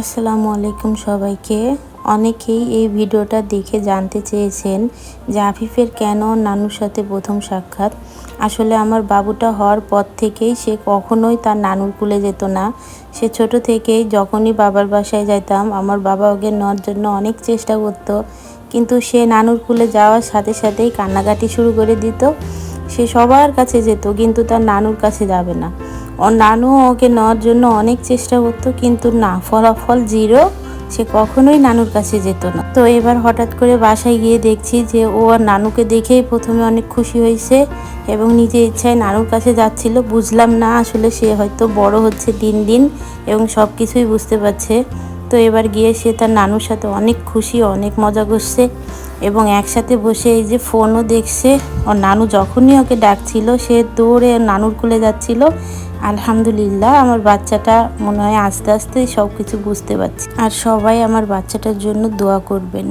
আসসালামু আলাইকুম সবাইকে। অনেকেই এই ভিডিওটা দেখে জানতে চেয়েছেন যে আফিফের কেন নানুর সাথে প্রথম সাক্ষাৎ। আসলে আমার বাবুটা হওয়ার পর থেকেই সে কখনোই তার নানুর কুলে যেত না। সে ছোট থেকেই যখনই বাবার বাসায় যেতাম আমার বাবা ওকে নেওয়ার জন্য অনেক চেষ্টা করতো, কিন্তু সে নানুর কুলে যাওয়ার সাথে সাথেই কান্নাকাটি শুরু করে দিত। সে সবার কাছে যেত কিন্তু তার নানুর কাছে যাবে না। ওর নানু ওকে নেওয়ার জন্য অনেক চেষ্টা করতো, কিন্তু না, ফলাফল জিরো। সে কখনোই নানুর কাছে যেত না। তো এবার হঠাৎ করে বাসায় গিয়ে দেখছি যে ও আর নানুকে দেখেই প্রথমে অনেক খুশি হয়েছে এবং নিজের ইচ্ছায় নানুর কাছে যাচ্ছিল। বুঝলাম না, আসলে সে হয়তো বড় হচ্ছে দিন দিন এবং সব কিছুই বুঝতে পারছে। তো এবার গিয়ে সে তার নানুর সাথে অনেক খুশি, অনেক মজা করছে এবং একসাথে বসে এই যে ফোনও দেখছে। ওর নানু যখনই ওকে ডাকছিল সে দৌড়ে নানুর কোলে যাচ্ছিল। আলহামদুলিল্লাহ, আমার বাচ্চাটা মনে হয় আস্তে আস্তে সব কিছু বুঝতে পারছে। আর সবাই আমার বাচ্চাটার জন্য দোয়া করবেন।